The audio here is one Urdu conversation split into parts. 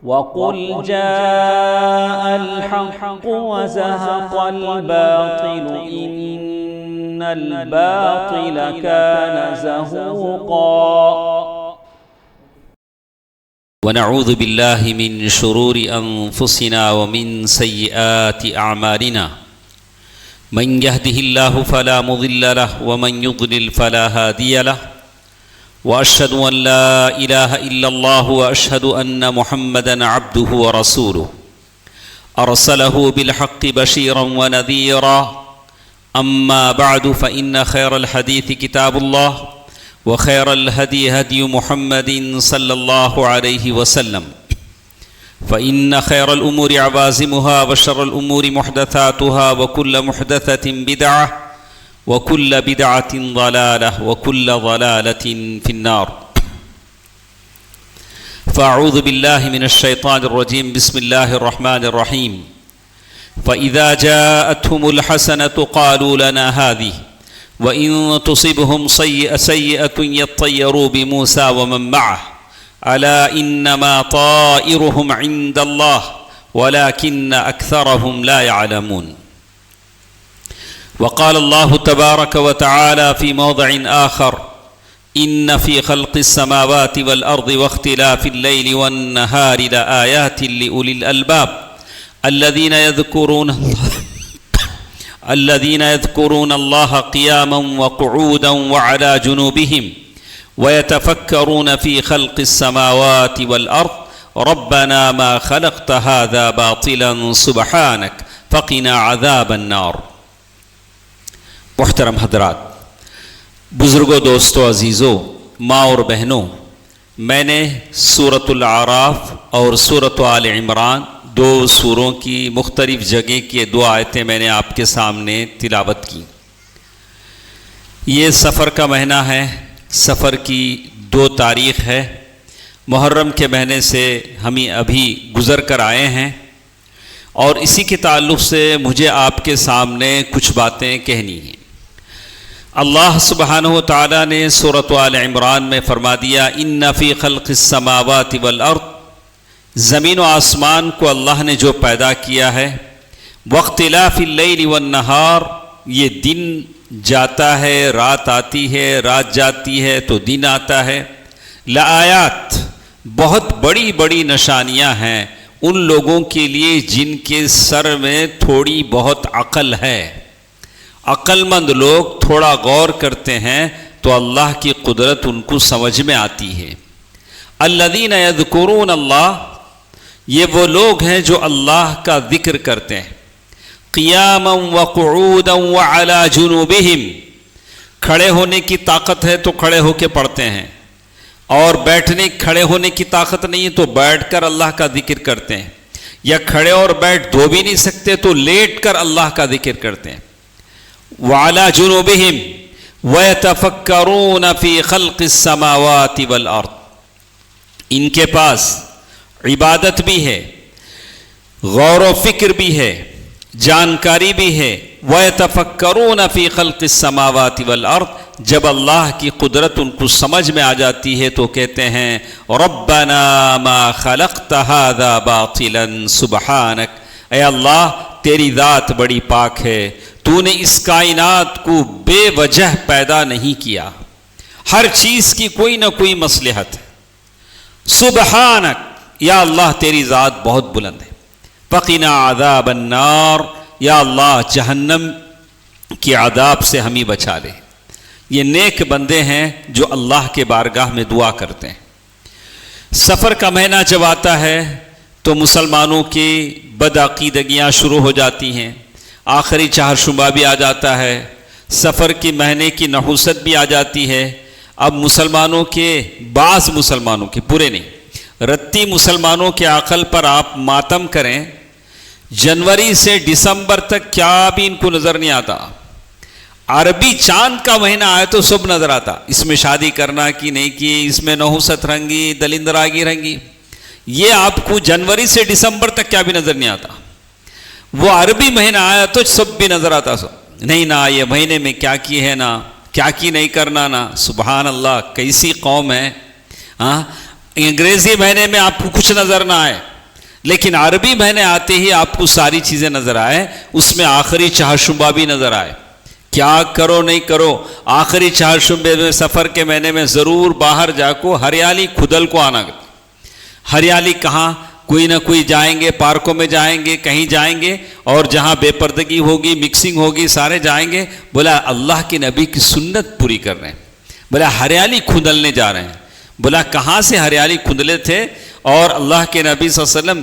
وقل جاء الحق وزهق الباطل إن الباطل كان زهوقا ونعوذ بالله من شرور أنفسنا ومن سيئات أعمالنا من يهده الله فلا مضل له ومن يضلل فلا هادي له وأشهد أن لا إله إلا الله وأشهد أن محمدًا عبده ورسوله أرسله بالحق بشيرا ونذيرا أما بعد فإن خير الحديث كتاب الله وخير الهدي هدي محمد صلى الله عليه وسلم فإن خير الأمور عوازمها وشر الأمور محدثاتها وكل محدثة بدعة وكل بدعة ضلالة وكل ضلالة في النار فأعوذ بالله من الشيطان الرجيم بسم الله الرحمن الرحيم فإذا جاءتهم الحسنة قالوا لنا هذه وإن تصبهم سيئة يطيروا بموسى ومن معه ألا إنما طائرهم عند الله ولكن أكثرهم لا يعلمون وقال الله تبارك وتعالى في موضع آخر إن في خلق السماوات والأرض واختلاف الليل والنهار لآيات لأولي الألباب الذين يذكرون الله قياما وقعودا وعلى جنوبهم ويتفكرون في خلق السماوات والأرض ربنا ما خلقت هذا باطلا سبحانك فقنا عذاب النار. محترم حضرات، بزرگوں، دوستوں، عزیزوں، ماں اور بہنوں، میں نے سورۃ الاعراف اور سورۃ آل عمران دو سوروں کی مختلف جگہ کی دو آیتیں میں نے آپ کے سامنے تلاوت کی. یہ سفر کا مہینہ ہے، سفر کی 2 تاریخ ہے، محرم کے مہینے سے ہم ابھی گزر کر آئے ہیں، اور اسی کے تعلق سے مجھے آپ کے سامنے کچھ باتیں کہنی ہیں. اللہ سبحانہ و تعالیٰ نے سورۃ آل عمران میں فرما دیا ان فی خلق السماوات والارض، زمین و آسمان کو اللہ نے جو پیدا کیا ہے، واختلاف اللیل والنہار، یہ دن جاتا ہے، رات آتی ہے، رات جاتی ہے تو دن آتا ہے، لآیات، بہت بڑی بڑی نشانیاں ہیں ان لوگوں کے لیے جن کے سر میں تھوڑی بہت عقل ہے. عقل مند لوگ تھوڑا غور کرتے ہیں تو اللہ کی قدرت ان کو سمجھ میں آتی ہے. الذین یذکرون اللہ، یہ وہ لوگ ہیں جو اللہ کا ذکر کرتے ہیں. قیاما وقعودا وعلی جنوبہم، کھڑے ہونے کی طاقت ہے تو کھڑے ہو کے پڑھتے ہیں، اور کھڑے ہونے کی طاقت نہیں ہے تو بیٹھ کر اللہ کا ذکر کرتے ہیں، یا کھڑے اور بیٹھ دو بھی نہیں سکتے تو لیٹ کر اللہ کا ذکر کرتے ہیں. وعلی جنوبہم ویتفکرون فی خلق السماوات والارض، ان کے پاس عبادت بھی ہے، غور و فکر بھی ہے، جانکاری بھی ہے. وَيَتَفَكَّرُونَ فِي خَلْقِ السَّمَاوَاتِ وَالْأَرْضِ، جب اللہ کی قدرت ان کو سمجھ میں آ جاتی ہے تو کہتے ہیں رَبَّنَا مَا خَلَقْتَ هَذَا بَاطِلًا سُبْحَانَكَ، اے اللہ تیری ذات بڑی پاک ہے، تو نے اس کائنات کو بے وجہ پیدا نہیں کیا، ہر چیز کی کوئی نہ کوئی مصلحت ہے. سبحانک، یا اللہ تیری ذات بہت بلند ہے. فقنا عذاب النار، یا اللہ جہنم کی عذاب سے ہمیں بچا لے. یہ نیک بندے ہیں جو اللہ کے بارگاہ میں دعا کرتے ہیں. سفر کا مہینہ جب آتا ہے تو مسلمانوں کی بدعقیدگیاں شروع ہو جاتی ہیں، آخری چہارشنبہ بھی آ جاتا ہے، سفر کے مہینے کی نحوست بھی آ جاتی ہے. اب بعض مسلمانوں کے، پورے نہیں، رتی مسلمانوں کے عقل پر آپ ماتم کریں، جنوری سے دسمبر تک کیا بھی ان کو نظر نہیں آتا. عربی چاند کا مہینہ آئے تو سب نظر آتا، اس میں شادی کرنا کی نہیں کی، اس میں نحوست رنگی، دلندراگی رنگی. یہ آپ کو جنوری سے دسمبر تک کیا بھی نظر نہیں آتا. وہ عربی مہینہ آیا تو سب بھی نظر آتا. سب نہیں نا، یہ مہینے میں کیا کی ہے نا، کیا کی نہیں کرنا نا. سبحان اللہ، کیسی قوم ہے. انگریزی مہینے میں آپ کو کچھ نظر نہ آئے، لیکن عربی مہینے آتے ہی آپ کو ساری چیزیں نظر آئے، اس میں آخری چہارشنبہ بھی نظر آئے، کیا کرو نہیں کرو آخری چہارشنبے میں سفر کے مہینے میں ضرور باہر جا کو ہریالی کھدل کو آنا۔ ہریالی کہاں؟ کوئی نہ کوئی جائیں گے، پارکوں میں جائیں گے، کہیں جائیں گے، اور جہاں بے پردگی ہوگی، مکسنگ ہوگی، سارے جائیں گے۔ بولا اللہ کے نبی کی سنت پوری کر رہے ہیں، بولا ہریالی کھدلنے جا رہے ہیں۔ بولا کہاں سے ہریالی کھدلے تھے؟ اور اللہ کے نبی صلی اللہ علیہ وسلم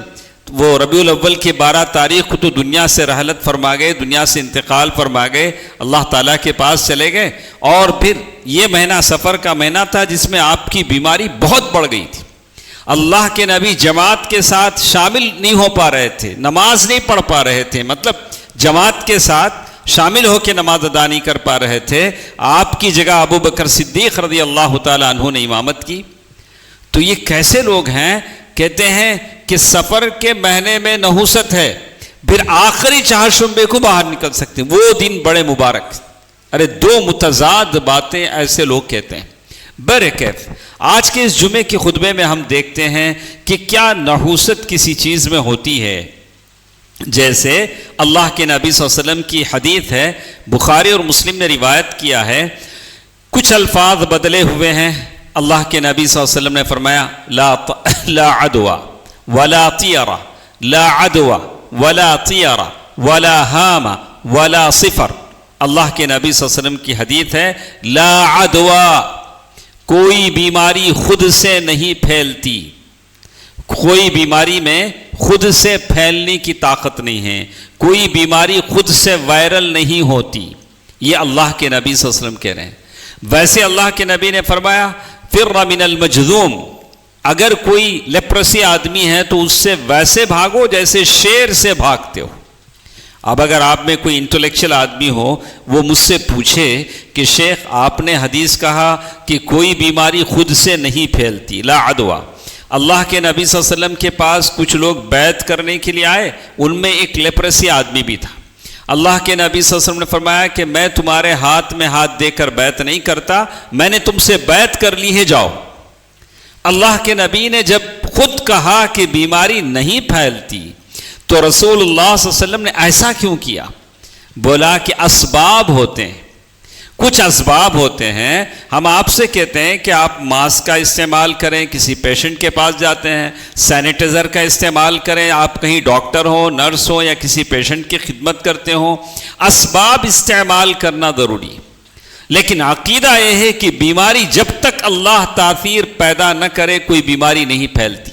وہ ربیع الاول کی 12 تاریخ کو تو دنیا سے رحلت فرما گئے، دنیا سے انتقال فرما گئے، اللہ تعالیٰ کے پاس چلے گئے، اور پھر یہ مہینہ سفر کا مہینہ تھا جس میں آپ کی بیماری بہت بڑھ گئی تھی۔ اللہ کے نبی جماعت کے ساتھ شامل نہیں ہو پا رہے تھے، نماز نہیں پڑھ پا رہے تھے، مطلب جماعت کے ساتھ شامل ہو کے نماز ادا نہیں کر پا رہے تھے۔ آپ کی جگہ ابو بکر صدیق رضی اللہ تعالیٰ عنہ نے امامت کی۔ تو یہ کیسے لوگ ہیں؟ کہتے ہیں کہ سفر کے مہینے میں نحوست ہے، پھر آخری چہارشنبے کو باہر نکل سکتے ہیں، وہ دن بڑے مبارک۔ ارے دو متضاد باتیں ایسے لوگ کہتے ہیں۔ برکیف آج کے اس جمعے کے خطبے میں ہم دیکھتے ہیں کہ کیا نحوست کسی چیز میں ہوتی ہے۔ جیسے اللہ کے نبی صلی اللہ علیہ وسلم کی حدیث ہے، بخاری اور مسلم نے روایت کیا ہے، کچھ الفاظ بدلے ہوئے ہیں۔ اللہ کے نبی صلی اللہ علیہ وسلم نے فرمایا لا عدوى ولا طیرہ، لا عدوى ولا طیرہ ولا ہام ولا صفر۔ اللہ کے نبی صلی اللہ علیہ وسلم کی حدیث ہے لا عدوى، کوئی بیماری خود سے نہیں پھیلتی، کوئی بیماری میں خود سے پھیلنے کی طاقت نہیں ہے، کوئی بیماری خود سے وائرل نہیں ہوتی، یہ اللہ کے نبی صلی اللہ علیہ وسلم کہہ رہے ہیں۔ ویسے اللہ کے نبی نے فرمایا فر من المجذوم، اگر کوئی لیپرسی آدمی ہے تو اس سے ویسے بھاگو جیسے شیر سے بھاگتے ہو۔ اب اگر آپ میں کوئی انٹلیکچل آدمی ہو، وہ مجھ سے پوچھے کہ شیخ آپ نے حدیث کہا کہ کوئی بیماری خود سے نہیں پھیلتی، لا عدوى۔ اللہ کے نبی صلی اللہ علیہ وسلم کے پاس کچھ لوگ بیعت کرنے کے لیے آئے، ان میں ایک لیپرسی آدمی بھی تھا۔ اللہ کے نبی صلی اللہ علیہ وسلم نے فرمایا کہ میں تمہارے ہاتھ میں ہاتھ دے کر بیعت نہیں کرتا، میں نے تم سے بیعت کر لی ہے، جاؤ۔ اللہ کے نبی نے جب خود کہا کہ بیماری نہیں پھیلتی تو رسول اللہ صلی اللہ علیہ وسلم نے ایسا کیوں کیا؟ بولا کہ اسباب ہوتے ہیں، کچھ اسباب ہوتے ہیں۔ ہم آپ سے کہتے ہیں کہ آپ ماسک کا استعمال کریں، کسی پیشنٹ کے پاس جاتے ہیں سینیٹائزر کا استعمال کریں، آپ کہیں ڈاکٹر ہو، نرس ہو یا کسی پیشنٹ کی خدمت کرتے ہوں، اسباب استعمال کرنا ضروری۔ لیکن عقیدہ یہ ہے کہ بیماری جب تک اللہ تاثیر پیدا نہ کرے کوئی بیماری نہیں پھیلتی،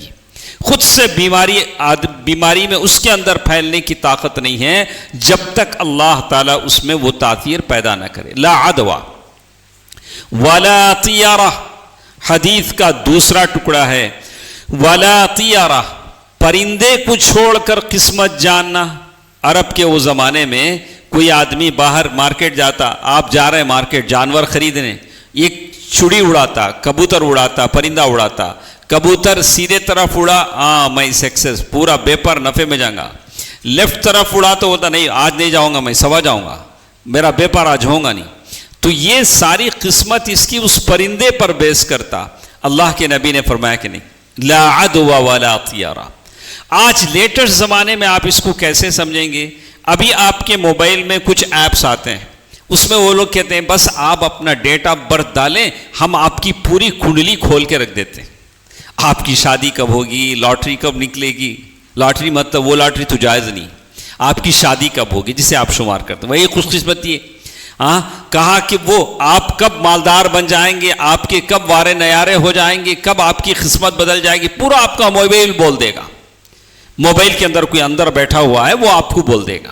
خود سے بیماری میں اس کے اندر پھیلنے کی طاقت نہیں ہے جب تک اللہ تعالیٰ اس میں وہ تاثیر پیدا نہ کرے۔ لا عدوى ولا طیرہ، حدیث کا دوسرا ٹکڑا ہے ولا طیرہ، پرندے کو چھوڑ کر قسمت جاننا۔ عرب کے وہ زمانے میں کوئی آدمی باہر مارکیٹ جاتا، آپ جا رہے ہیں مارکیٹ جانور خریدنے، ایک چڑی اڑاتا، کبوتر اڑاتا، پرندہ اڑاتا، کبوتر سیدھے طرف اڑا، ہاں میں سکسیس پورا بے پر نفع میں جاؤں گا، لیفٹ طرف اڑا تو ہوتا نہیں آج نہیں جاؤں گا، میں صبح جاؤں گا، میرا بے پر آج ہوگا نہیں۔ تو یہ ساری قسمت اس کی اس پرندے پر بیس کرتا۔ اللہ کے نبی نے فرمایا کہ نہیں، لا عدوى ولا طیرہ۔ آج لیٹسٹ زمانے میں آپ اس کو کیسے سمجھیں گے؟ ابھی آپ کے موبائل میں کچھ ایپس آتے ہیں، اس میں وہ لوگ کہتے ہیں بس آپ اپنا ڈیٹ آف برتھ ڈالیں، ہم آپ کی پوری کنڈلی کھول کے رکھ دیتے ہیں، آپ کی شادی کب ہوگی، لاٹری کب نکلے گی، لاٹری مطلب وہ لاٹری تو جائز نہیں، آپ کی شادی کب ہوگی جسے آپ شمار کرتے ہیں، وہی خوش قسمتی ہے۔ ہاں کہا کہ وہ آپ کب مالدار بن جائیں گے، آپ کے کب وارے نیارے ہو جائیں گے، کب آپ کی قسمت بدل جائے گی، پورا آپ کا موبائل بول دے گا۔ موبائل کے اندر کوئی اندر بیٹھا ہوا ہے وہ آپ کو بول دے گا۔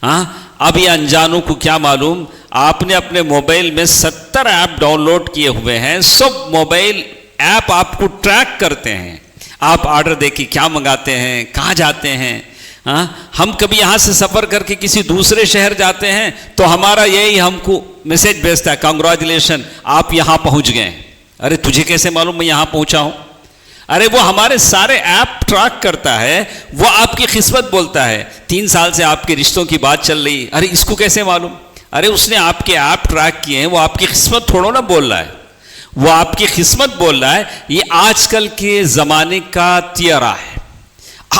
ہاں اب یہ انجانوں کو کیا معلوم، آپ نے اپنے موبائل میں 70 ایپ ڈاؤن لوڈ کیے ہوئے ہیں، سب موبائل ایپ آپ کو ٹریک کرتے ہیں، آپ آرڈر دے کے کیا منگاتے ہیں، کہاں جاتے ہیں۔ ہاں ہم کبھی یہاں سے سفر کر کے کسی دوسرے شہر جاتے ہیں تو ہمارا یہی ہم کو میسج بھیجتا ہے کنگریچولیشن آپ یہاں پہنچ گئے۔ ارے تجھے کیسے معلوم میں یہاں پہنچا ہوں؟ ارے وہ ہمارے سارے ایپ ٹریک کرتا ہے، وہ آپ کی قسمت بولتا ہے۔ 3 سال سے آپ کے رشتوں کی بات چل رہی، ارے اس کو کیسے معلوم؟ ارے اس نے آپ کے ایپ ٹریک کیے ہیں، وہ آپ کی قسمت تھوڑا نہ بول رہا ہے، وہ آپ کی قسمت بول رہا ہے۔ یہ آج کل کے زمانے کا تیرا ہے،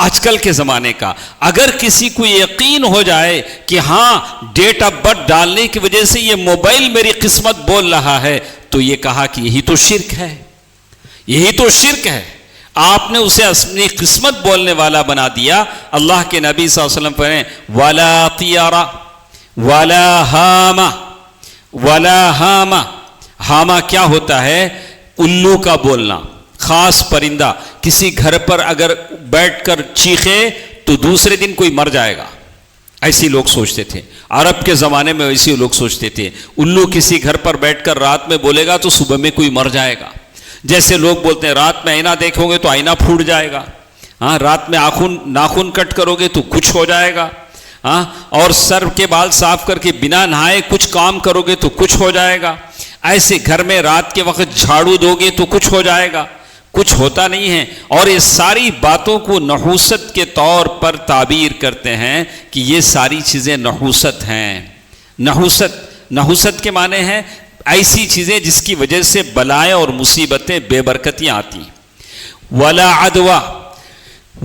آج کل کے زمانے کا. اگر کسی کو یقین ہو جائے کہ ہاں ڈیٹ آف برتھ ڈالنے کی وجہ سے یہ موبائل میری قسمت بول رہا ہے, تو یہ کہا کہ یہی تو شرک ہے, یہی تو شرک ہے. آپ نے اسے اپنی قسمت بولنے والا بنا دیا. اللہ کے نبی صلی اللہ علیہ وسلم پڑھیں وَلَا طِيَرَ وَلَا هَامَ وَلَا هَامَ. ہاما کیا ہوتا ہے؟ الو کا بولنا, خاص پرندہ. کسی گھر پر اگر بیٹھ کر چیخے تو دوسرے دن کوئی مر جائے گا, ایسی لوگ سوچتے تھے. عرب کے زمانے میں ایسی لوگ سوچتے تھے. الو کسی گھر پر بیٹھ کر رات میں بولے گا تو صبح میں کوئی مر جائے گا. جیسے لوگ بولتے ہیں رات میں آئینہ دیکھو گے تو آئینہ پھوٹ جائے گا, ہاں رات میں ناخن کٹ کرو گے تو کچھ ہو جائے گا, ہاں اور سر کے بال صاف کر کے بنا نہائے کچھ کام کرو گے تو کچھ ہو جائے گا. ایسے گھر میں رات کے وقت جھاڑو دو گے تو کچھ ہو جائے گا. کچھ ہوتا نہیں ہے. اور یہ ساری باتوں کو نحوست کے طور پر تعبیر کرتے ہیں کہ یہ ساری چیزیں نحوست ہیں. نحوست کے معنی ہیں ایسی چیزیں جس کی وجہ سے بلائیں اور مصیبتیں بے برکتیاں آتی. ولا عدوہ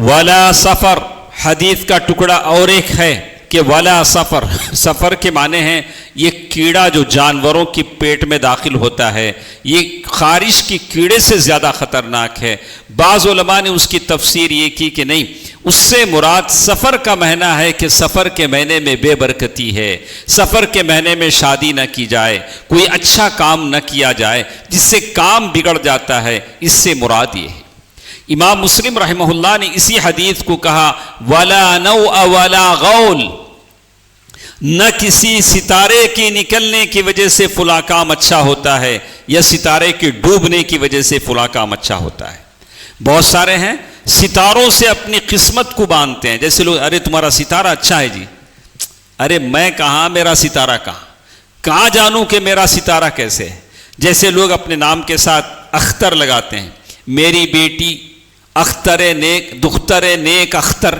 ولا سفر. حدیث کا ٹکڑا اور ایک ہے کہ ولا سفر. سفر کے معنی ہیں یہ کیڑا جو جانوروں کی پیٹ میں داخل ہوتا ہے, یہ خارش کی کیڑے سے زیادہ خطرناک ہے. بعض علماء نے اس کی تفسیر یہ کی کہ نہیں, اس سے مراد سفر کا مہینہ ہے کہ سفر کے مہینے میں بے برکتی ہے, سفر کے مہینے میں شادی نہ کی جائے, کوئی اچھا کام نہ کیا جائے جس سے کام بگڑ جاتا ہے, اس سے مراد یہ ہے. امام مسلم رحمہ اللہ نے اسی حدیث کو کہا ولا نوء ولا غول. نہ کسی ستارے کے نکلنے کی وجہ سے فلاں کام اچھا ہوتا ہے یا ستارے کے ڈوبنے کی وجہ سے فلاں کام اچھا ہوتا ہے. بہت سارے ہیں ستاروں سے اپنی قسمت کو باندھتے ہیں. جیسے لوگ ارے تمہارا ستارہ اچھا ہے جی, ارے میں کہاں, میرا ستارہ کہاں جانوں کہ میرا ستارہ کیسے ہے. جیسے لوگ اپنے نام کے ساتھ اختر لگاتے ہیں, میری بیٹی اختر نیک, دختر نیک اختر.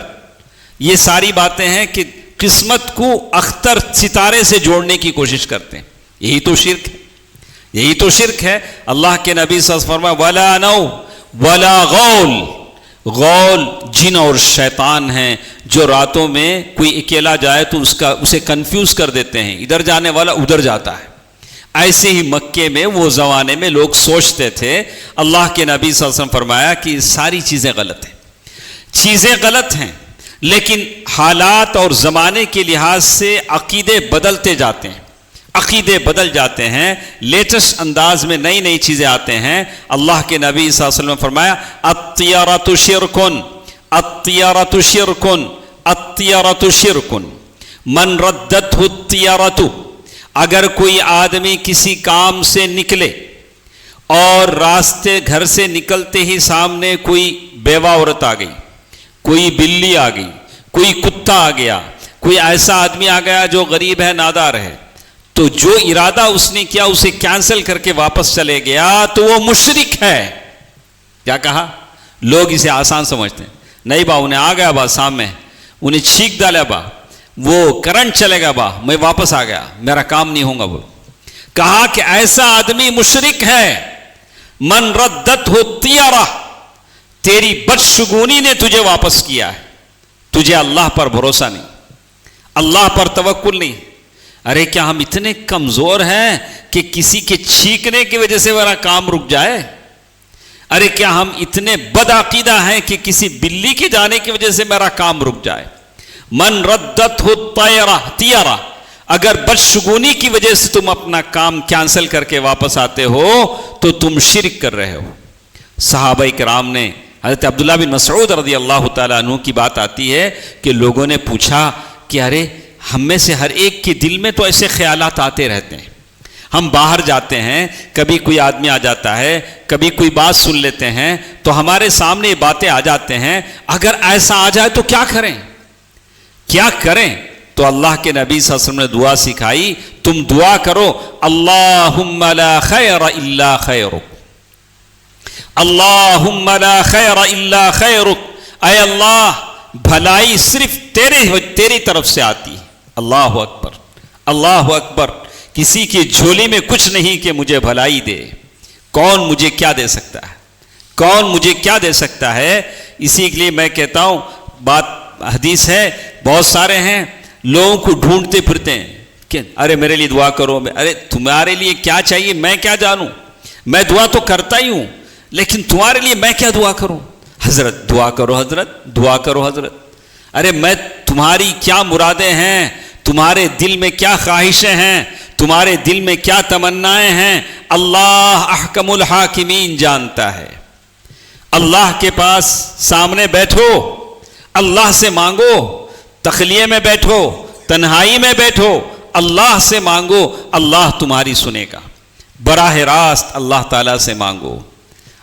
یہ ساری باتیں ہیں کہ قسمت کو اختر ستارے سے جوڑنے کی کوشش کرتے ہیں. یہی تو شرک ہے, یہی تو شرک ہے. اللہ کے نبی صلی اللہ علیہ وسلم فرمایا ولا نو ولا غول. غول جن اور شیطان ہیں جو راتوں میں کوئی اکیلا جائے تو اسے کنفیوز کر دیتے ہیں, ادھر جانے والا ادھر جاتا ہے. ایسے ہی مکے میں وہ زمانے میں لوگ سوچتے تھے. اللہ کے نبی صلی اللہ علیہ وسلم فرمایا کہ یہ ساری چیزیں غلط ہیں, چیزیں غلط ہیں, لیکن حالات اور زمانے کے لحاظ سے عقیدے بدلتے جاتے ہیں, عقیدے بدل جاتے ہیں, لیٹسٹ انداز میں نئی نئی چیزیں آتے ہیں. اللہ کے نبی صلی اللہ علیہ وسلم نے فرمایا الطیارۃ شرکن الطیارۃ شرکن الطیارۃ شرکن من ردتہ الطیارۃ. اگر کوئی آدمی کسی کام سے نکلے اور راستے گھر سے نکلتے ہی سامنے کوئی بیوہ عورت آ گئی, کوئی بلی آ گئی, کوئی کتا آ گیا, کوئی ایسا آدمی آ گیا جو غریب ہے, نادار ہے, تو جو ارادہ اس نے کیا اسے کینسل کر کے واپس چلے گیا تو وہ مشرک ہے. کیا کہا؟ لوگ اسے آسان سمجھتے ہیں. نہیں با, انہیں آ گیا با سامنے, انہیں چھینک ڈالا با, وہ کرنٹ چلے گا با, میں واپس آ گیا, میرا کام نہیں ہوگا. وہ کہا کہ ایسا آدمی مشرک ہے. من ردتہ الطیارہ, تیری بدشگونی نے تجھے واپس کیا ہے, تجھے اللہ پر بھروسہ نہیں, اللہ پر توکل نہیں. ارے کیا ہم اتنے کمزور ہیں کہ کسی کے چھینکنے کی وجہ سے میرا کام رک جائے؟ ارے کیا ہم اتنے بدعقیدہ ہیں کہ کسی بلی کے جانے کی وجہ سے میرا کام رک جائے؟ من ردتہ الطیارہ, اگر بدشگونی کی وجہ سے تم اپنا کام کینسل کر کے واپس آتے ہو تو تم شرک کر رہے ہو. صحابہ کرام نے, حضرت عبداللہ بن مسعود رضی اللہ تعالیٰ عنہ کی بات آتی ہے کہ لوگوں نے پوچھا کہ ارے ہم میں سے ہر ایک کے دل میں تو ایسے خیالات آتے رہتے ہیں, ہم باہر جاتے ہیں, کبھی کوئی آدمی آ جاتا ہے, کبھی کوئی بات سن لیتے ہیں تو ہمارے سامنے یہ باتیں آ جاتے ہیں, اگر ایسا آ جائے تو کیا کریں, کیا کریں؟ تو اللہ کے نبی صلی اللہ علیہ وسلم نے دعا سکھائی, تم دعا کرو اللہم لا خیر الا خیرک, اللہم لا خیر الا خیرک, اے اللہ بھلائی صرف تیری طرف سے آتی ہے. اللہ اکبر, اللہ اکبر. کسی کی جھولی میں کچھ نہیں کہ مجھے بھلائی دے. کون مجھے کیا دے سکتا ہے, کون مجھے کیا دے سکتا ہے؟ اسی کے لیے میں کہتا ہوں بات حدیث ہے، بہت سارے ہیں لوگوں کو ڈھونڈتے پھرتے ہیں کہ ارے میرے لیے دعا کرو، ارے تمہارے لیے کیا چاہیے میں کیا جانوں، میں دعا تو کرتا ہی ہوں لیکن تمہارے لیے میں کیا دعا کروں، حضرت دعا کرو، حضرت دعا کرو، حضرت ارے میں تمہاری کیا مرادیں ہیں، تمہارے دل میں کیا خواہشیں ہیں، تمہارے دل میں کیا تمنائیں ہیں، اللہ احکم الحاکمین جانتا ہے۔ اللہ کے پاس سامنے بیٹھو، اللہ سے مانگو، تخلیے میں بیٹھو، تنہائی میں بیٹھو، اللہ سے مانگو، اللہ تمہاری سنے گا۔ براہ راست اللہ تعالیٰ سے مانگو،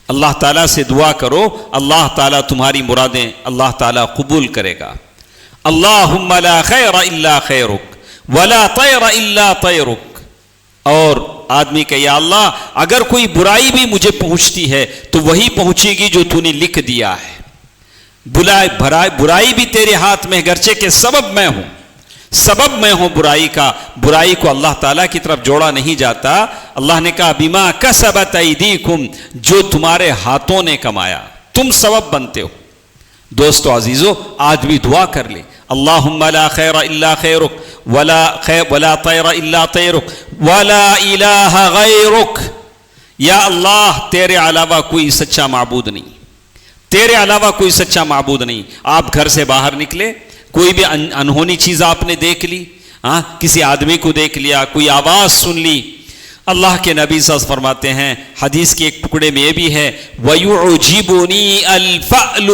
اللہ تعالیٰ سے دعا کرو، اللہ تعالیٰ تمہاری مرادیں اللہ تعالیٰ قبول کرے گا۔ اللہم لا خیر الا خیرک ولا طیر الا طیرک۔ اور آدمی کہ یا اللہ اگر کوئی برائی بھی مجھے پہنچتی ہے تو وہی پہنچے گی جو تو نے لکھ دیا ہے، برائی بھی تیرے ہاتھ میں، گرچہ کہ سبب میں ہوں، سبب میں ہوں برائی کا، برائی کو اللہ تعالیٰ کی طرف جوڑا نہیں جاتا۔ اللہ نے کہا بما کسبت ایدیکم، جو تمہارے ہاتھوں نے کمایا تم سبب بنتے ہو۔ دوستو عزیزو آج بھی دعا کر لے، اللہم لا خیر الا خیرک ولا طیر الا طیرک ولا الہ غیرک۔ یا اللہ تیرے علاوہ کوئی سچا معبود نہیں، تیرے علاوہ کوئی سچا معبود نہیں۔ آپ گھر سے باہر نکلے، کوئی بھی انہونی چیز آپ نے دیکھ لی، کسی آدمی کو دیکھ لیا، کوئی آواز سن لی، اللہ کے نبی صلی اللہ علیہ وسلم فرماتے ہیں، حدیث کے ایک ٹکڑے میں یہ بھی ہے وَيُعْجِبُنِي الْفَعْلُ،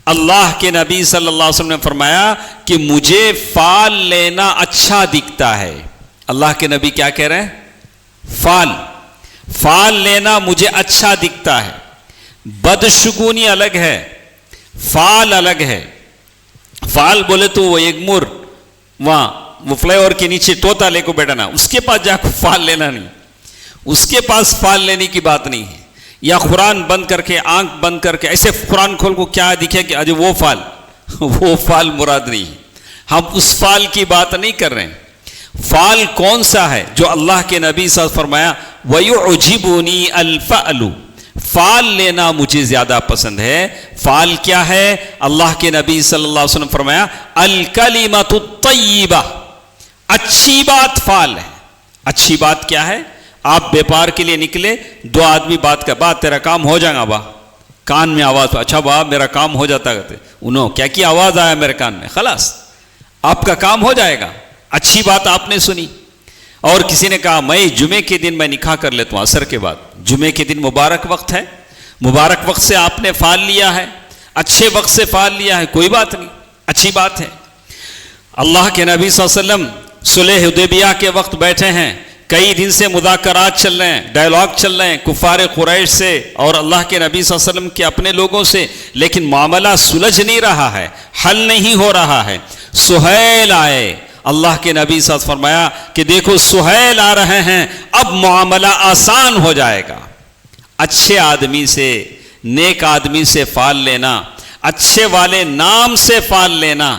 اللہ کے نبی صلی اللہ علیہ وسلم نے فرمایا کہ مجھے فال لینا اچھا دکھتا ہے۔ اللہ کے نبی کیا کہہ رہے ہیں؟ فال لینا مجھے اچھا دکھتا ہے۔ بدشگونی الگ ہے، فال الگ ہے۔ فال بولے تو وہ ایک مور وہاں وہ فلائی اوور کے نیچے طوطا لے کو بیٹھنا، اس کے پاس جا کو فال لینا نہیں، اس کے پاس فال لینے کی بات نہیں ہے۔ یا قرآن بند کر کے، آنکھ بند کر کے ایسے قرآن کھول کو کیا دکھے کہ اجے وہ فال مراد نہیں ہے، ہم اس فال کی بات نہیں کر رہے ہیں۔ فال کون سا ہے جو اللہ کے نبی صلی اللہ علیہ وسلم فرمایا وَيُعْجِبُنِي الْفَعْلُ، فال لینا مجھے زیادہ پسند ہے۔ فال کیا ہے؟ اللہ کے نبی صلی اللہ علیہ وسلم فرمایا الکلمۃ الطیبہ، اچھی بات فال ہے۔ اچھی بات کیا ہے؟ آپ بیپار کے لیے نکلے، دو آدمی بات کر، بات تیرا کام ہو جائے گا با، کان میں آواز، اچھا با میرا کام ہو جاتا ہے، انہوں کیا آواز آیا میرے کان میں، خلاص آپ کا کام ہو جائے گا، اچھی بات آپ نے سنی۔ اور کسی نے کہا میں جمعے کے دن میں نکاح کر لیتا ہوں عصر کے بعد، جمعے کے دن مبارک وقت ہے، مبارک وقت سے آپ نے فال لیا ہے، اچھے وقت سے فال لیا ہے، کوئی بات نہیں، اچھی بات ہے۔ اللہ کے نبی صلی اللہ علیہ وسلم صلح حدیبیہ کے وقت بیٹھے ہیں، کئی دن سے مذاکرات چل رہے ہیں، ڈائلاگ چل رہے ہیں کفار قریش سے اور اللہ کے نبی صلی اللہ علیہ وسلم کے اپنے لوگوں سے، لیکن معاملہ سلجھ نہیں رہا ہے، حل نہیں ہو رہا ہے۔ سہیل آئے، اللہ کے نبی صلی اللہ علیہ وسلم فرمایا کہ دیکھو سہیل آ رہے ہیں، اب معاملہ آسان ہو جائے گا۔ اچھے آدمی سے، نیک آدمی سے فال لینا، اچھے والے نام سے فال لینا،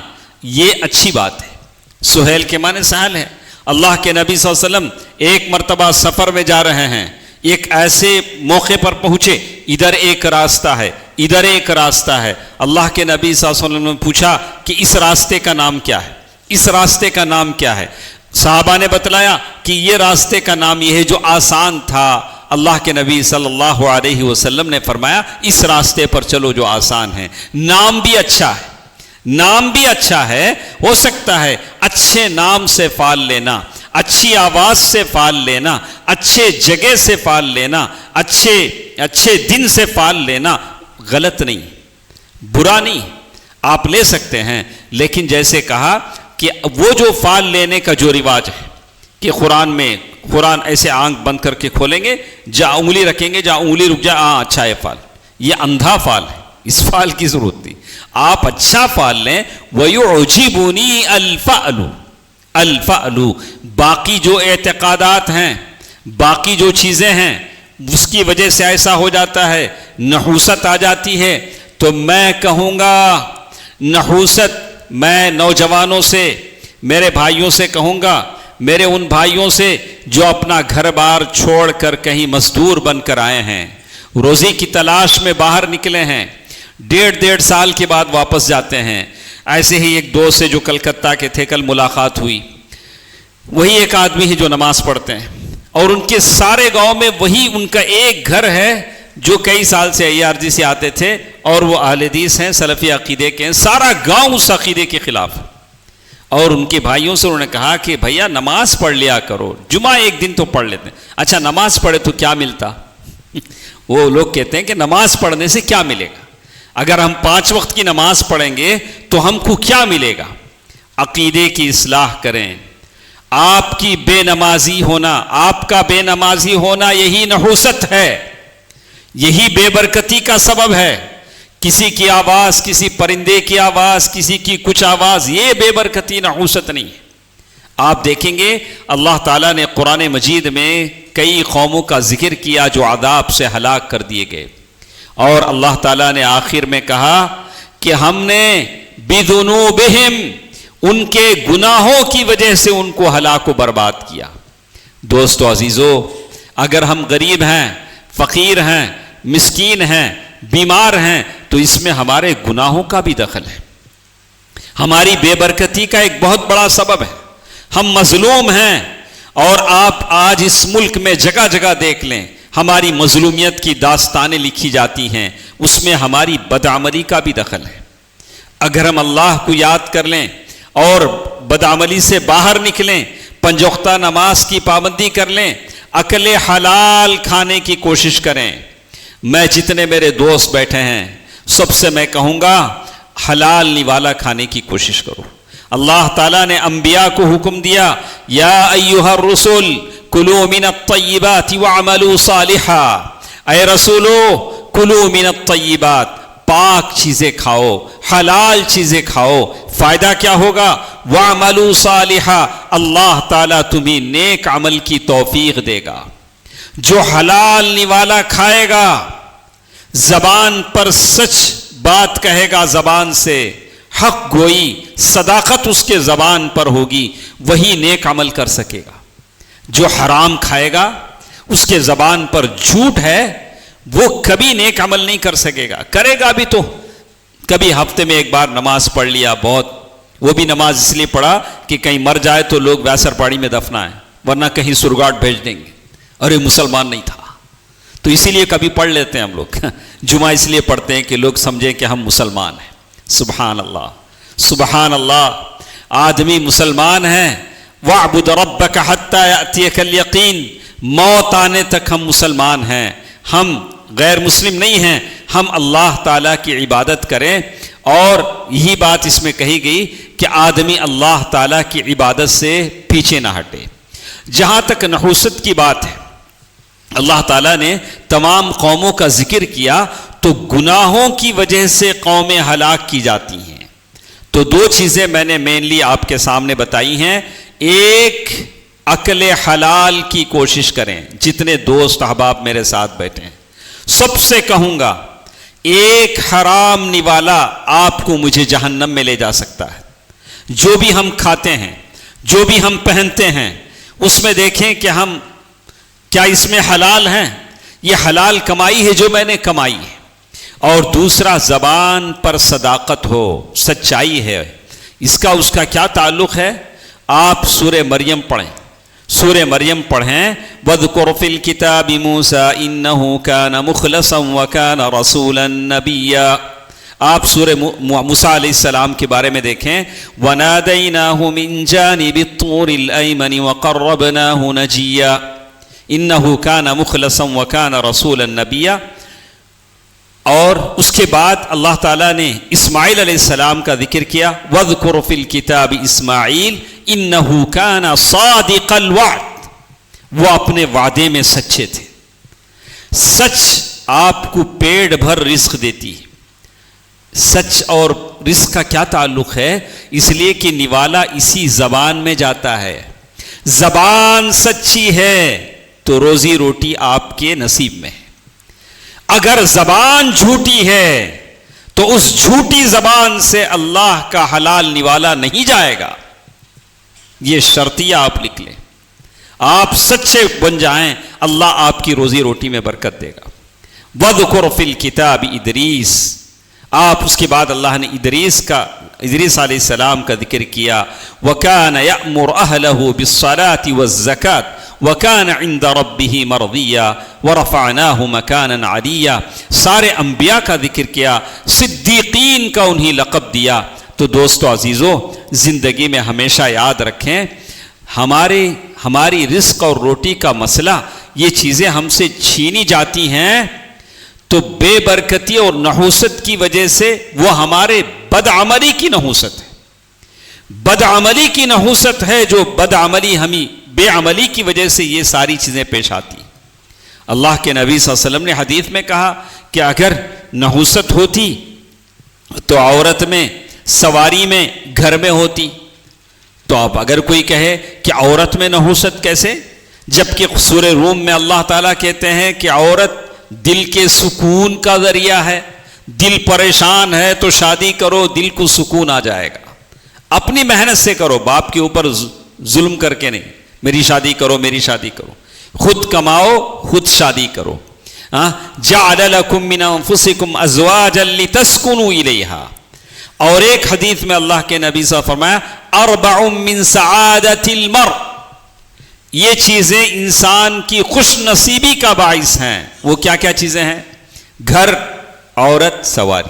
یہ اچھی بات ہے۔ سہیل کے معنی سہل ہے۔ اللہ کے نبی صلی اللہ علیہ وسلم ایک مرتبہ سفر میں جا رہے ہیں، ایک ایسے موقع پر پہنچے، ادھر ایک راستہ ہے، ادھر ایک راستہ ہے۔ اللہ کے نبی صلی اللہ علیہ وسلم نے پوچھا کہ اس راستے کا نام کیا ہے، اس راستے کا نام کیا ہے؟ صحابہ نے بتلایا کہ یہ راستے کا نام یہ ہے جو آسان تھا۔ اللہ کے نبی صلی اللہ علیہ وسلم نے فرمایا اس راستے پر چلو جو آسان ہے۔ نام بھی اچھا ہے، نام بھی اچھا ہے، ہو سکتا ہے اچھے نام سے فال لینا، اچھی آواز سے فال لینا، اچھے جگہ سے فال لینا، اچھے دن سے فال لینا غلط نہیں، برا نہیں، آپ لے سکتے ہیں۔ لیکن جیسے کہا کہ وہ جو فال لینے کا جو رواج ہے کہ قرآن ایسے آنکھ بند کر کے کھولیں گے، جہاں انگلی رکھیں گے، جہاں انگلی رک جائے، اچھا ہے فال، یہ اندھا فال ہے، اس فال کی ضرورت نہیں۔ آپ اچھا فال لیں۔ وَيُعْجِبُنِي الْفَعْلُ، الفعل، باقی جو اعتقادات ہیں، باقی جو چیزیں ہیں، اس کی وجہ سے ایسا ہو جاتا ہے، نحوست آ جاتی ہے، تو میں کہوں گا نحوست، میں نوجوانوں سے، میرے بھائیوں سے کہوں گا، میرے ان بھائیوں سے جو اپنا گھر بار چھوڑ کر کہیں مزدور بن کر آئے ہیں، روزی کی تلاش میں باہر نکلے ہیں، 1.5 سال کے بعد واپس جاتے ہیں. ایسے ہی ایک دوست سے جو کلکتہ کے تھے کل ملاقات ہوئی, وہی ایک آدمی ہے جو نماز پڑھتے ہیں اور ان کے سارے گاؤں میں وہی ان کا ایک گھر ہے جو کئی سال سے IRG سے آتے تھے اور وہ اہل حدیث ہیں, سلفی عقیدے کے ہیں. سارا گاؤں اس عقیدے کے خلاف. اور ان کے بھائیوں سے انہوں نے کہا کہ بھیا نماز پڑھ لیا کرو, جمعہ ایک دن تو پڑھ لیتے ہیں. اچھا نماز پڑھے تو کیا ملتا؟ وہ لوگ کہتے ہیں کہ نماز پڑھنے سے کیا ملے گا؟ اگر ہم 5 وقت کی نماز پڑھیں گے تو ہم کو کیا ملے گا؟ عقیدے کی اصلاح کریں. آپ کی بے نمازی ہونا, آپ کا بے نمازی ہونا یہی نحوست ہے, یہی بے برکتی کا سبب ہے. کسی کی آواز, کسی پرندے کی آواز, کسی کی کچھ آواز, یہ بے برکتی نحوست نہیں ہے. آپ دیکھیں گے اللہ تعالیٰ نے قرآن مجید میں کئی قوموں کا ذکر کیا جو عذاب سے ہلاک کر دیے گئے, اور اللہ تعالیٰ نے آخر میں کہا کہ ہم نے بذنوبہم, ان کے گناہوں کی وجہ سے ان کو ہلاک و برباد کیا. دوستو عزیزو, اگر ہم غریب ہیں, فقیر ہیں, مسکین ہیں, بیمار ہیں, تو اس میں ہمارے گناہوں کا بھی دخل ہے. ہماری بے برکتی کا ایک بہت بڑا سبب ہے. ہم مظلوم ہیں, اور آپ آج اس ملک میں جگہ جگہ دیکھ لیں ہماری مظلومیت کی داستانیں لکھی جاتی ہیں, اس میں ہماری بدعملی کا بھی دخل ہے. اگر ہم اللہ کو یاد کر لیں اور بدعملی سے باہر نکلیں, 5 وقتہ نماز کی پابندی کر لیں, اکل حلال کھانے کی کوشش کریں. میں جتنے میرے دوست بیٹھے ہیں سب سے میں کہوں گا حلال نوالا کھانے کی کوشش کرو. اللہ تعالیٰ نے انبیاء کو حکم دیا, یا ایھا الرسل کلوا من الطیبات واعملوا صالحا, اے رسولو کلوا من الطیبات, پاک چیزیں کھاؤ, حلال چیزیں کھاؤ. فائدہ کیا ہوگا؟ واعملوا صالحا, اللہ تعالیٰ تمہیں نیک عمل کی توفیق دے گا. جو حلال نوالا کھائے گا, زبان پر سچ بات کہے گا, زبان سے حق گوئی, صداقت اس کے زبان پر ہوگی, وہی نیک عمل کر سکے گا. جو حرام کھائے گا, اس کے زبان پر جھوٹ ہے, وہ کبھی نیک عمل نہیں کر سکے گا. کرے گا بھی تو کبھی ہفتے میں ایک بار نماز پڑھ لیا بہت, وہ بھی نماز اس لیے پڑھا کہ کہیں مر جائے تو لوگ ویسر پاڑی میں دفنائیں, ورنہ کہیں سرگاٹ بھیج دیں گے, ارے مسلمان نہیں تھا. تو اسی لیے کبھی پڑھ لیتے ہیں ہم لوگ. جمعہ اس لیے پڑھتے ہیں کہ لوگ سمجھیں کہ ہم مسلمان ہیں. سبحان اللہ, سبحان اللہ. آدمی مسلمان ہیں. وَاعْبُدْ رَبَّكَ حَتَّى يَأْتِيَكَ الْيَقِينُ, موت آنے تک ہم مسلمان ہیں, ہم غیر مسلم نہیں ہیں. ہم اللہ تعالیٰ کی عبادت کریں, اور یہی بات اس میں کہی گئی کہ آدمی اللہ تعالیٰ کی عبادت سے پیچھے نہ ہٹے. جہاں تک نحوست کی بات ہے, اللہ تعالیٰ نے تمام قوموں کا ذکر کیا تو گناہوں کی وجہ سے قومیں ہلاک کی جاتی ہیں. تو 2 چیزیں میں نے مینلی آپ کے سامنے بتائی ہیں. ایک, عقل حلال کی کوشش کریں. جتنے دوست احباب میرے ساتھ بیٹھے ہیں سب سے کہوں گا, ایک حرام نوالا آپ کو مجھے جہنم میں لے جا سکتا ہے. جو بھی ہم کھاتے ہیں, جو بھی ہم پہنتے ہیں, اس میں دیکھیں کہ ہم کیا اس میں حلال ہیں. یہ حلال کمائی ہے جو میں نے کمائی ہے. اور دوسرا, زبان پر صداقت ہو, سچائی ہے. اس کا کیا تعلق ہے؟ آپ سورہ مریم پڑھیں, سورہ مریم پڑھیں. وَاذْكُرْ فِي الْكِتَابِ مُوسَىٰ إِنَّهُ كَانَ مُخْلَصًا وَكَانَ رَسُولًا نَبِيًّا. آپ سورہ موسیٰ علیہ السلام کے بارے میں دیکھیں. وَنَادَيْنَاهُ مِن جَانِبِ الطُّورِ الْأَيْمَنِ وَقَرَّبْنَاهُ نَجِيًّا إِنَّهُ كَانَ مُخْلَصًا وَكَانَ رَسُولًا نَبِيًّا. اور اس کے بعد اللہ تعالیٰ نے اسماعیل علیہ السلام کا ذکر کیا. وَاذْكُرْ فِي الْكِتَابِ إِسْمَاعِيلَ إِنَّهُ كَانَ صَادِقَ الْوَعْدِ, وہ اپنے وعدے میں سچے تھے. سچ آپ کو پیٹ بھر رزق دیتی ہے. سچ اور رزق کا کیا تعلق ہے؟ اس لیے کہ نوالا اسی زبان میں جاتا ہے. زبان سچی ہے تو روزی روٹی آپ کے نصیب میں ہے. اگر زبان جھوٹی ہے تو اس جھوٹی زبان سے اللہ کا حلال نوالا نہیں جائے گا. یہ شرطیہ آپ لکھ لیں. آپ سچے بن جائیں, اللہ آپ کی روزی روٹی میں برکت دے گا. وَاذْكُرْ فِي الْكِتَابِ إِدْرِيسَ, آپ اس کے بعد اللہ نے ادریس علیہ السلام کا ذکر کیا، وَكَانَ يَأْمُرُ أَهْلَهُ بِالصَّلَاةِ وَالزَّكَاةِ وَكَانَ عِنْدَ رَبِّهِ مَرْضِيًّا وَرَفَعْنَاهُ مَكَانًا عَلِيًّا، سارے انبیاء کا ذکر کیا، صدیقین کا انہیں لقب دیا۔ تو دوستو عزیزو، زندگی میں ہمیشہ یاد رکھیں، ہماری رزق اور روٹی کا مسئلہ، یہ چیزیں ہم سے چھینی جاتی ہیں تو بے برکتی اور نحوست کی وجہ سے وہ ہمارے بدعملی کی نحوست ہے، بدعملی کی نحوست ہے، جو بدعملی ہمیں بے عملی کی وجہ سے یہ ساری چیزیں پیش آتی ہیں۔ اللہ کے نبی صلی اللہ علیہ وسلم نے حدیث میں کہا کہ اگر نحوست ہوتی تو عورت میں، سواری میں، گھر میں ہوتی۔ تو اب اگر کوئی کہے کہ عورت میں نحوست کیسے، جبکہ سورہ روم میں اللہ تعالیٰ کہتے ہیں کہ عورت دل کے سکون کا ذریعہ ہے، دل پریشان ہے تو شادی کرو، دل کو سکون آ جائے گا، اپنی محنت سے کرو، باپ کے اوپر ظلم کر کے نہیں، میری شادی کرو، میری شادی کرو، خود کماؤ، خود شادی کرو۔ جعل لکم من انفسکم ازواجا لتسکنوا الیہا، اور ایک حدیث میں اللہ کے نبی صلی اللہ علیہ وسلم فرمایا اربع من سعادت المرء، یہ چیزیں انسان کی خوش نصیبی کا باعث ہیں۔ وہ کیا کیا چیزیں ہیں؟ گھر، عورت، سواری۔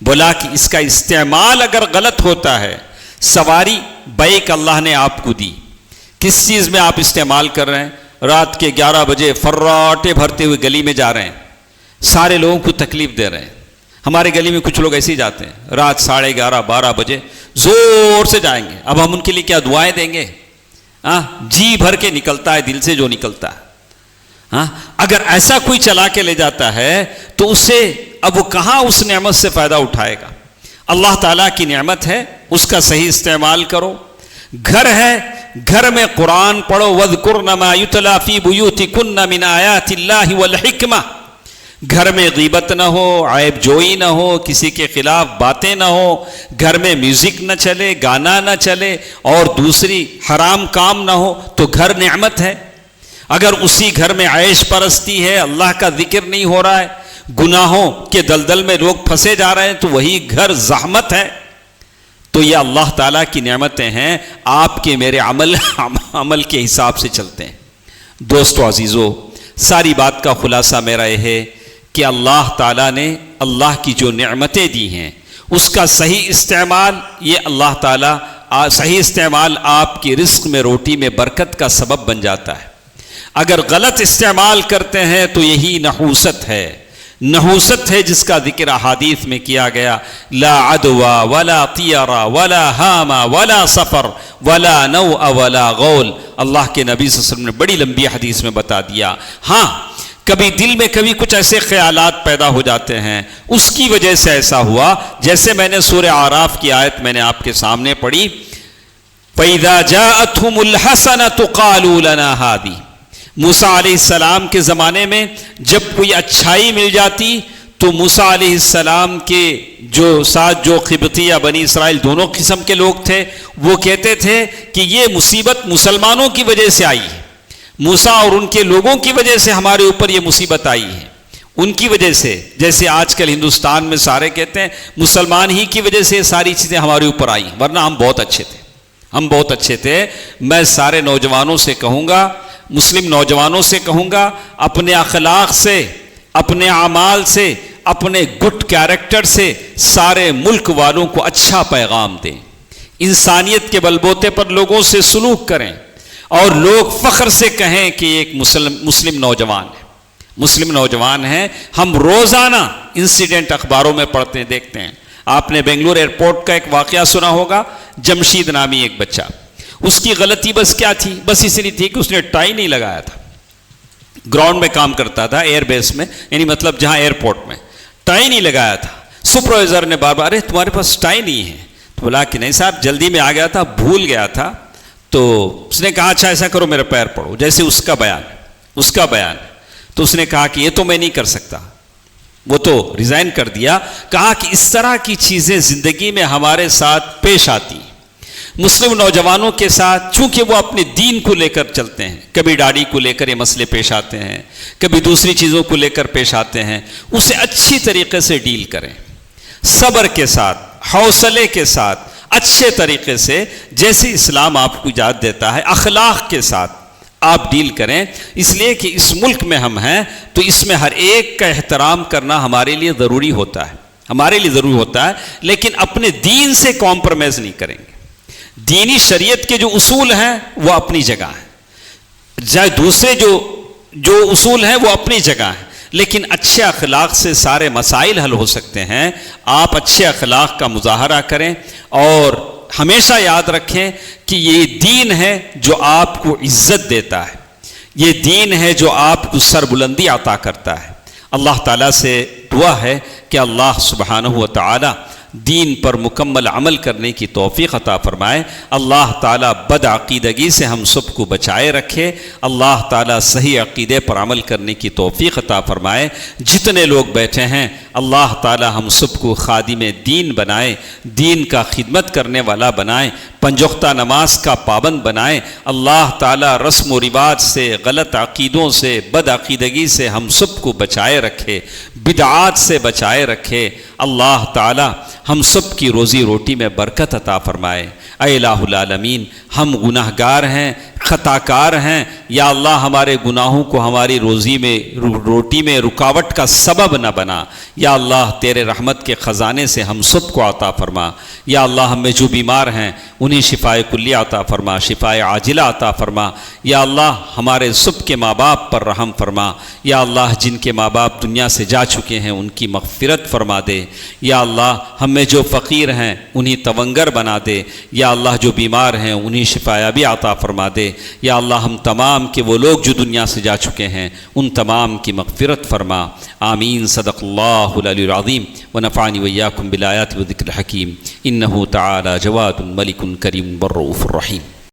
بولا کہ اس کا استعمال اگر غلط ہوتا ہے، سواری بائک اللہ نے آپ کو دی، کس چیز میں آپ استعمال کر رہے ہیں؟ رات کے 11 بجے فراٹے بھرتے ہوئے گلی میں جا رہے ہیں، سارے لوگوں کو تکلیف دے رہے ہیں۔ ہمارے گلی میں کچھ لوگ ایسے ہی جاتے ہیں، رات 11:30 12 بجے زور سے جائیں گے، اب ہم ان کے لیے کیا دعائیں دیں گے؟ جی بھر کے نکلتا ہے، دل سے جو نکلتا ہے۔ اگر ایسا کوئی چلا کے لے جاتا ہے تو اسے اب وہ کہاں اس نعمت سے فائدہ اٹھائے گا؟ اللہ تعالیٰ کی نعمت ہے، اس کا صحیح استعمال کرو۔ گھر ہے، گھر میں قرآن پڑھو، وَاذْكُرْنَ مَا يُتْلَى فِي بُيُوتِكُنَّ مِنْ آيَاتِ اللَّهِ وَالْحِكْمَةِ، گھر میں غیبت نہ ہو، عیب جوئی نہ ہو، کسی کے خلاف باتیں نہ ہو، گھر میں میوزک نہ چلے، گانا نہ چلے، اور دوسری حرام کام نہ ہو، تو گھر نعمت ہے۔ اگر اسی گھر میں عیش پرستی ہے، اللہ کا ذکر نہیں ہو رہا ہے، گناہوں کے دلدل میں لوگ پھنسے جا رہے ہیں، تو وہی گھر زحمت ہے۔ تو یہ اللہ تعالیٰ کی نعمتیں ہیں، آپ کے میرے عمل کے حساب سے چلتے ہیں۔ دوستو عزیزو، ساری بات کا خلاصہ میرا یہ ہے کہ اللہ تعالیٰ نے اللہ کی جو نعمتیں دی ہیں اس کا صحیح استعمال، یہ اللہ تعالیٰ صحیح استعمال آپ کی رزق میں، روٹی میں برکت کا سبب بن جاتا ہے۔ اگر غلط استعمال کرتے ہیں تو یہی نحوست ہے، نحوست ہے جس کا ذکر احادیث میں کیا گیا، لا عدوى ولا طیرا ولا ہاما ولا سفر ولا نوء ولا غول، اللہ کے نبی صلی اللہ علیہ وسلم نے بڑی لمبی حدیث میں بتا دیا۔ ہاں، کبھی دل میں کبھی کچھ ایسے خیالات پیدا ہو جاتے ہیں، اس کی وجہ سے ایسا ہوا، جیسے میں نے سورہ اعراف کی آیت میں نے آپ کے سامنے پڑھی، فَإِذَا جَاءَتْهُمُ الْحَسَنَةُ قَالُوا لَنَا هَٰذِهِ، موسیٰ علیہ السلام کے زمانے میں جب کوئی اچھائی مل جاتی تو موسیٰ علیہ السلام کے جو ساتھ جو قبطی یا بنی اسرائیل دونوں قسم کے لوگ تھے، وہ کہتے تھے کہ یہ مصیبت مسلمانوں کی وجہ سے آئی ہے، موسیٰ اور ان کے لوگوں کی وجہ سے ہمارے اوپر یہ مصیبت آئی ہے، ان کی وجہ سے، جیسے آج کل ہندوستان میں سارے کہتے ہیں مسلمان ہی کی وجہ سے ساری چیزیں ہمارے اوپر آئی، ورنہ ہم بہت اچھے تھے، ہم بہت اچھے تھے۔ میں سارے نوجوانوں سے کہوں گا، مسلم نوجوانوں سے کہوں گا، اپنے اخلاق سے، اپنے اعمال سے، اپنے گڈ کیریکٹر سے سارے ملک والوں کو اچھا پیغام دیں، انسانیت کے بلبوتے پر لوگوں سے سلوک کریں، اور لوگ فخر سے کہیں کہ ایک مسلم نوجوان ہے، مسلم نوجوان ہیں۔ ہم روزانہ انسیڈنٹ اخباروں میں پڑھتے ہیں، دیکھتے ہیں۔ آپ نے بنگلور ایئرپورٹ کا ایک واقعہ سنا ہوگا، جمشید نامی ایک بچہ، اس کی غلطی بس کیا تھی؟ بس اس لیے تھی کہ اس نے ٹائی نہیں لگایا تھا، گراؤنڈ میں کام کرتا تھا ایئر بیس میں، یعنی مطلب جہاں ایئرپورٹ میں، ٹائی نہیں لگایا تھا۔ سپروائزر نے بار بار، ارے تمہارے پاس ٹائی نہیں ہے، تو بولا کہ نہیں صاحب جلدی میں آ گیا تھا، بھول گیا تھا۔ تو اس نے کہا اچھا ایسا کرو میرا پیر پڑھو، جیسے اس کا بیان، تو اس نے کہا کہ یہ تو میں نہیں کر سکتا، وہ تو ریزائن کر دیا۔ کہا کہ اس طرح کی چیزیں زندگی میں ہمارے ساتھ پیش آتی ہیں، مسلم نوجوانوں کے ساتھ، چونکہ وہ اپنے دین کو لے کر چلتے ہیں، کبھی داڑھی کو لے کر یہ مسئلے پیش آتے ہیں، کبھی دوسری چیزوں کو لے کر پیش آتے ہیں، اسے اچھی طریقے سے ڈیل کریں، صبر کے ساتھ، حوصلے کے ساتھ، اچھے طریقے سے، جیسے اسلام آپ کو اجازت دیتا ہے، اخلاق کے ساتھ آپ ڈیل کریں، اس لیے کہ اس ملک میں ہم ہیں تو اس میں ہر ایک کا احترام کرنا ہمارے لیے ضروری ہوتا ہے، ہمارے لیے ضروری ہوتا ہے، لیکن اپنے دین سے کمپرومائز نہیں کریں گے۔ دینی شریعت کے جو اصول ہیں وہ اپنی جگہ ہیں، چاہے دوسرے جو اصول ہیں وہ اپنی جگہ ہیں، لیکن اچھے اخلاق سے سارے مسائل حل ہو سکتے ہیں۔ آپ اچھے اخلاق کا مظاہرہ کریں اور ہمیشہ یاد رکھیں کہ یہ دین ہے جو آپ کو عزت دیتا ہے، یہ دین ہے جو آپ کو سربلندی عطا کرتا ہے۔ اللہ تعالیٰ سے دعا ہے کہ اللہ سبحانہ و تعالیٰ دین پر مکمل عمل کرنے کی توفیق عطا فرمائے۔ اللہ تعالیٰ بد عقیدگی سے ہم سب کو بچائے رکھے۔ اللہ تعالیٰ صحیح عقیدے پر عمل کرنے کی توفیق عطا فرمائے۔ جتنے لوگ بیٹھے ہیں اللہ تعالیٰ ہم سب کو خادم دین بنائے، دین کا خدمت کرنے والا بنائے، پنج وقتہ نماز کا پابند بنائے۔ اللہ تعالیٰ رسم و رواج سے، غلط عقیدوں سے، بد عقیدگی سے ہم سب کو بچائے رکھے، بدعات سے بچائے رکھے۔ اللہ تعالیٰ ہم سب کی روزی روٹی میں برکت عطا فرمائے۔ اے الہ العالمین، ہم گناہ گار ہیں، خطا کار ہیں، یا اللہ ہمارے گناہوں کو ہماری روٹی میں رکاوٹ کا سبب نہ بنا۔ یا اللہ تیرے رحمت کے خزانے سے ہم سب کو عطا فرما۔ یا اللہ ہم میں جو بیمار ہیں انہیں شفائے کلیہ عطا فرما، شفائے عاجلہ عطا فرما۔ یا اللہ ہمارے سب کے ماں باپ پر رحم فرما۔ یا اللہ جن کے ماں باپ دنیا سے جا چکے ہیں ان کی مغفرت فرما دے۔ یا اللہ ہم میں جو فقیر ہیں انہیں تونگر بنا دے۔ یا اللہ جو بیمار ہیں انہیں شفایابی عطا فرما دے۔ یا اللہ ہم تمام کے وہ لوگ جو دنیا سے جا چکے ہیں ان تمام کی مغفرت فرما۔ آمین۔ صدق اللہ العلی العظیم ونفعنی وإياكم بالآیات والذکر الحکیم۔ انہ تعالی جواد ملک کریم والرؤوف الرحیم۔